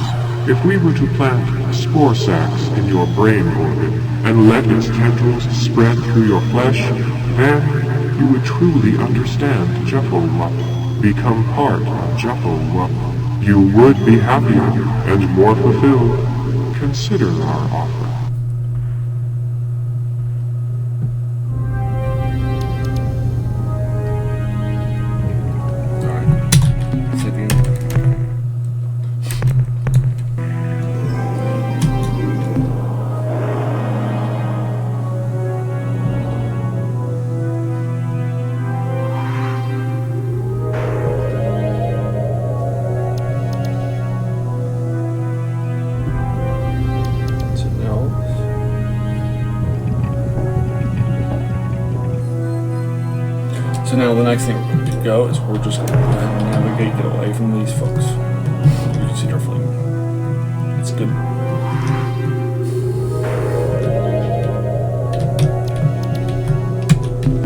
if we were to plant spore sacs in your brain orbit and let its tendrils spread through your flesh, then you would truly understand Zoq-Fot-Pik, become part of Zoq-Fot-Pik. You would be happier and more fulfilled. Consider our offer. So now the next thing we're going to go is we're just going to navigate, get away from these folks. You can see they're fleeing. It's good.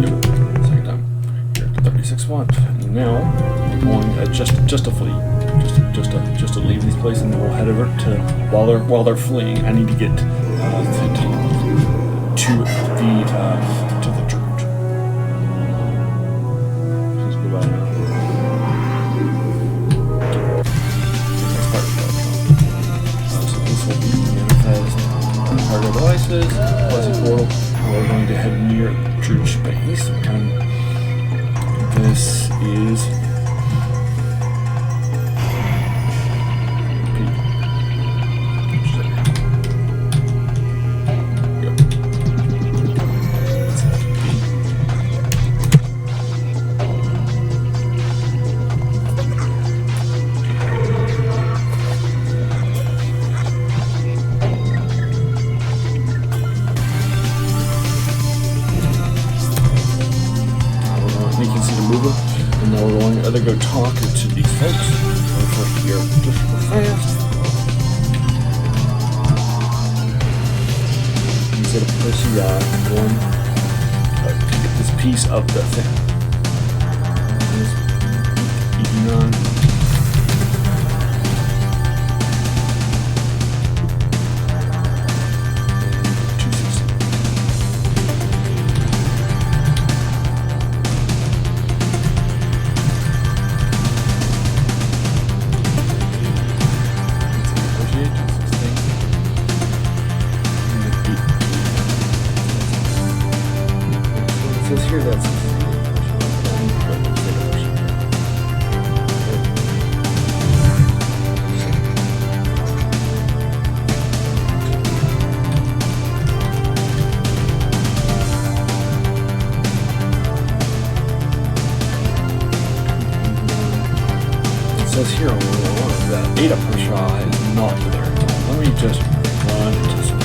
Yep. Second time. Here at the 36-1. And now we're going just to flee. Just to leave these places, and then we'll head over to while they're fleeing. I need to get to the church. Cargo devices, plus a portal. We're going to head near the church base, and this is and now we're going to go talk to these folks over here just real fast. Instead of pushing one to get this piece of the thing. This 89. Here that's Ada Pershaw is not there. Let me just run into some.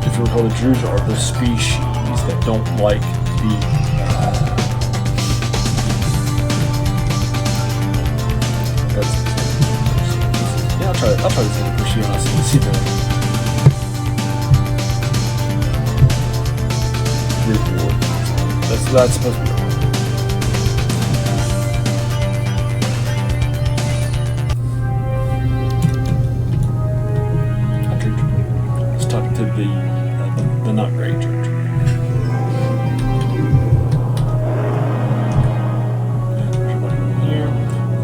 If you recall, the Druids are the species that don't like the I'll try to take a push on see the reward. That's supposed to be Let's talk to the not great church. Here.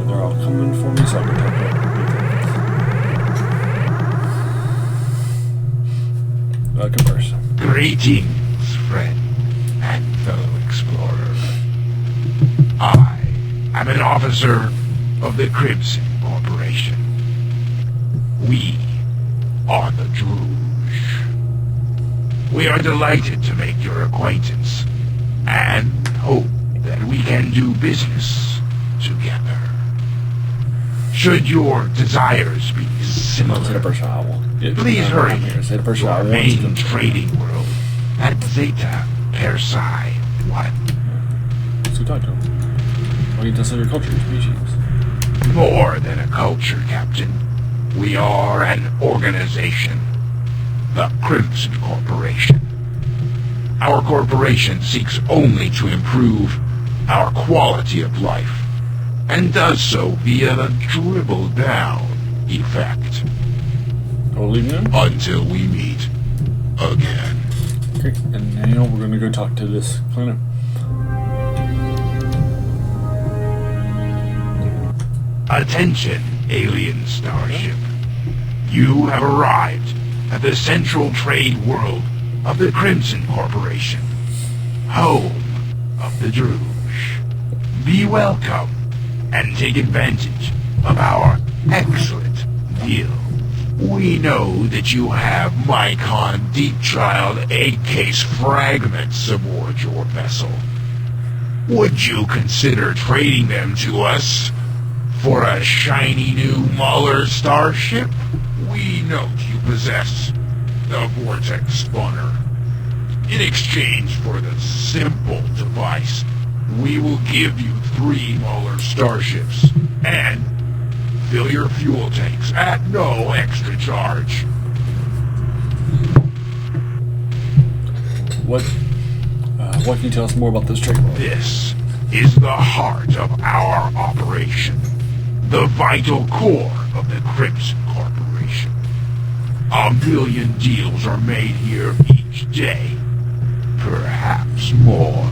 They're all coming for me, so I can talk to them. Converse. Greetings, friend and fellow explorer. I am an officer of the Crimson Corporation. We are the Druge. We are delighted to make your acquaintance and hope that we can do business together. Should your desires be similar, please hurry to our main trading world at Zeta Persei 1. So talk to him. Well, you tell us your culture, your species. More than a culture, Captain. We are an organization. The Crimson Corporation. Our corporation seeks only to improve our quality of life, and does so via the dribble-down effect. Until we meet again. Okay, and now we're gonna go talk to this planet. Attention, alien starship. You have arrived at the central trade world of the Crimson Corporation, home of the Druge. Be welcome and take advantage of our excellent deal. We know that you have Mycon deep-trialed egg case fragments aboard your vessel. Would you consider trading them to us for a shiny new Muller starship? We note you possess the Vortex Spawner. In exchange for the simple device, we will give you 3 Muller starships and fill your fuel tanks at no extra charge. What can you tell us more about this trade world? This is the heart of our operation, the vital core of the Crimson Corporation. 1 million deals are made here each day, perhaps more.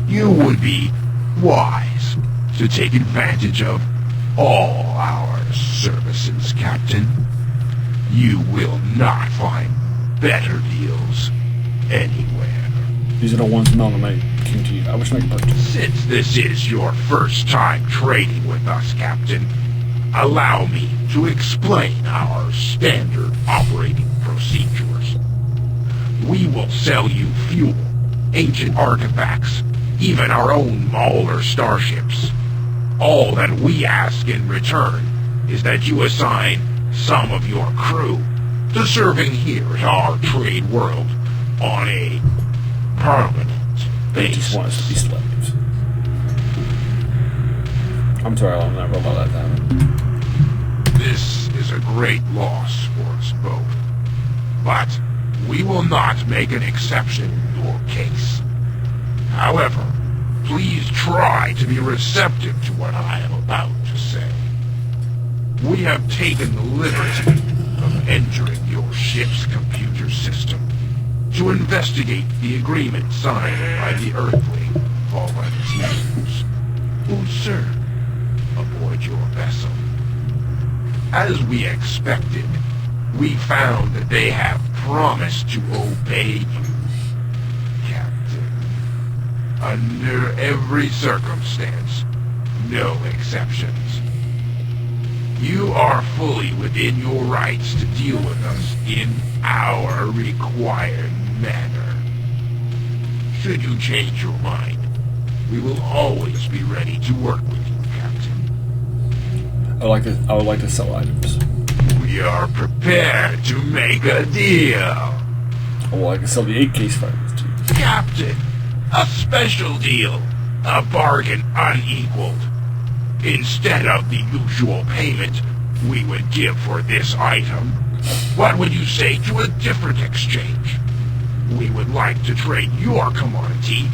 You would be wise to take advantage of all our services, Captain. You will not find better deals anywhere. These are the ones Melna came to you. I wish I could purchase. Since this is your first time trading with us, Captain, allow me to explain our standard operating procedures. We will sell you fuel, ancient artifacts, even our own Mauler starships. All that we ask in return is that you assign some of your crew to serving here in our trade world on a permanent basis. They just want us to be slaves. I'm sorry, I'll never allow that to happen. This is a great loss for us both, but we will not make an exception in your case. However, please try to be receptive to what I am about to say. We have taken the liberty of entering your ship's computer system to investigate the agreement signed by the Earthling volunteers who serve aboard your vessel. As we expected, we found that they have promised to obey you, Captain. Under every circumstance, no exceptions. You are fully within your rights to deal with us in our required manner. Should you change your mind, we will always be ready to work with you, Captain. I would like to sell items. We are prepared to make a deal. I would like to sell the 8-case fighters to you. Captain, a special deal. A bargain unequaled. Instead of the usual payment we would give for this item, what would you say to a different exchange? We would like to trade your commodity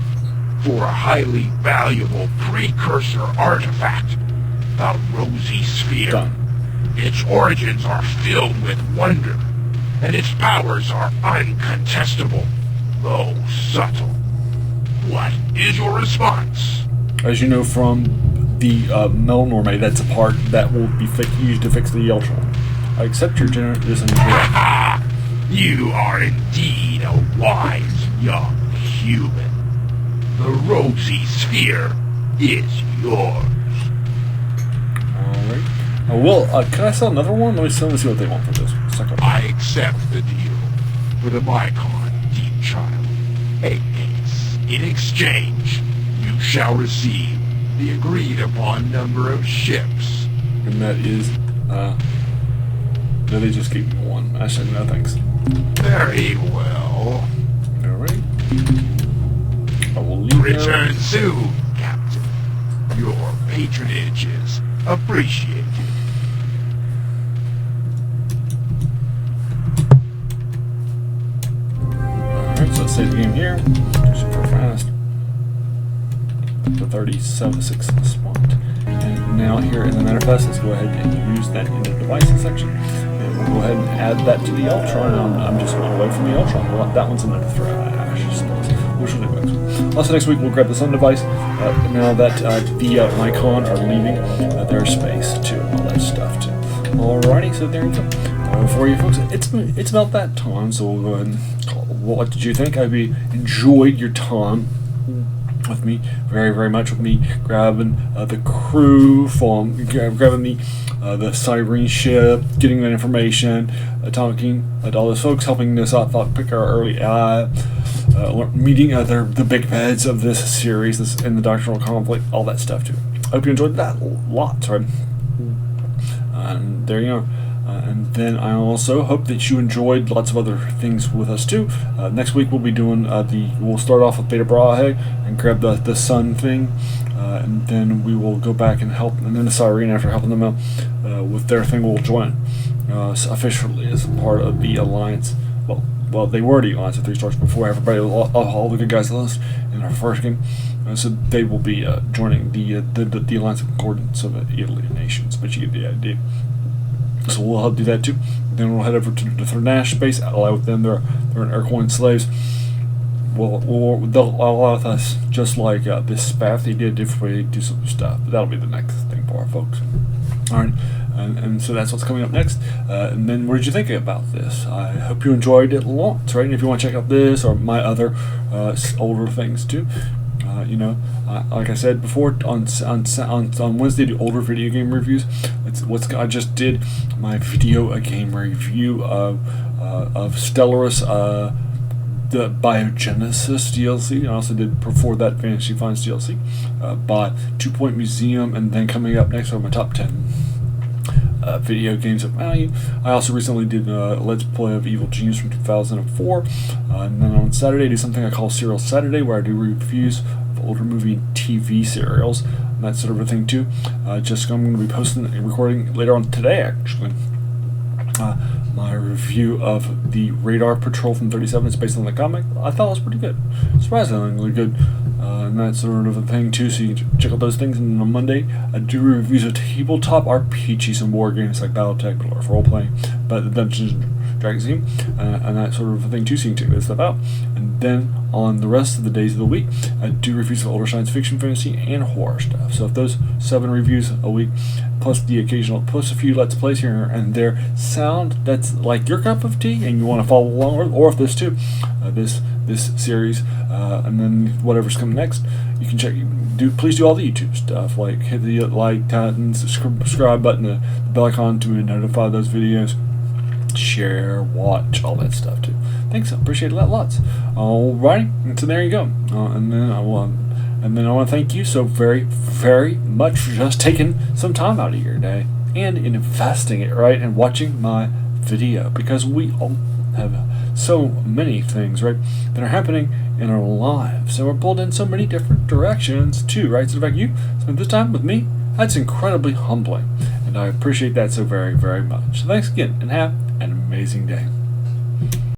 for a highly valuable precursor artifact, the Rosy Sphere. Done. Its origins are filled with wonder, and its powers are uncontestable, though subtle. What is your response? As you know from the Melnorme, that's a part that will be used to fix the Ur-Quan. I accept your generous and correct. You are indeed a wise young human. The Rosy Sphere is yours. Alright. Well, can I sell another one? Let me see what they want for this. Second. I accept the deal for the Mycon, deep child. 8 case. In exchange, you shall receive the agreed upon number of ships. And that is, no, they just gave me one. I said no thanks. Very well. Alright. I will leave Return soon, Captain. Your patronage is appreciated. Alright, so let's save the game here. Super fast. The 37.6 spot. And now here in the manifest, let's go ahead and use that in the devices section. And we'll go ahead and add that to the Ur-Quan. I'm just going away from the Ur-Quan. Well, that one's another thrash. Which will do next. Also next week we'll grab the Sun device. Now that the Mycon are leaving their space too, and all that stuff too. Alrighty, so there you go. For you folks, it's about that time. So we'll go ahead and call. What did you think? I hope you enjoyed your time with me, very much with me, grabbing the crew from, grabbing the Syreen ship, getting that information, talking to all those folks, helping us out, pick our early eye, meeting the big heads of this series, in the doctrinal conflict, all that stuff too. I hope you enjoyed that lots, right? And there you go. And then I also hope that you enjoyed lots of other things with us too. Next week we'll be doing we'll start off with Beta Brahe and grab the Sun thing, and then we will go back and help, and then the Syreen, after helping them out with their thing, will join officially as part of the Alliance. Well, they were the Alliance of 3 stars before everybody, all the good guys lost in our first game. So they will be joining the Alliance of Concordance of Italy nations, but you get the idea. So we'll help do that too. Then we'll head over to the Thurnash base, ally with them. They're Urquan slaves. They'll ally with us just like this Spath they did if we do some stuff. But that'll be the next thing for our folks. Alright, and so that's what's coming up next. And then what did you think about this? I hope you enjoyed it lots, right? And if you want to check out this or my other older things too, like I said before, on Wednesday, the older video game reviews. I just did my video game review of Stellaris, the Biogenesis DLC. I also did before that Fantasy Finds DLC, bought 2 Point Museum, and then coming up next are my top 10 video games of value. I also recently did a Let's Play of Evil Genius from 2004, and then on Saturday I do something I call Serial Saturday, where I do reviews of older movie and TV serials, and that sort of a thing too. I'm going to be posting and recording later on today, actually, my review of the Radar Patrol from 37. It's based on the comic. I thought it was pretty good, surprisingly good, and that sort of a thing too. So you can check out those things. And on Monday, I do reviews of tabletop RPGs and war games like BattleTech or role playing, but the Dungeons Magazine, and that sort of thing too, so you can check that stuff out. And then on the rest of the days of the week, I do reviews of older science fiction, fantasy, and horror stuff. So if those 7 reviews a week, plus the occasional, plus a few Let's Plays here and there, sound that's like your cup of tea, and you want to follow along, or if this too, this series, and then whatever's coming next, you can check. Please do all the YouTube stuff, like hit the like button, subscribe button, the bell icon to notify those videos, share, watch, all that stuff too. Thanks, I appreciate it lots. Alrighty, and so there you go. And then I want to thank you so very, very much for just taking some time out of your day and investing it right and watching my video, because we all have so many things, right, that are happening in our lives, and we're pulled in so many different directions too, right? So in fact, you spent this time with me. That's incredibly humbling, and I appreciate that so very, very much. So thanks again, and have an amazing day.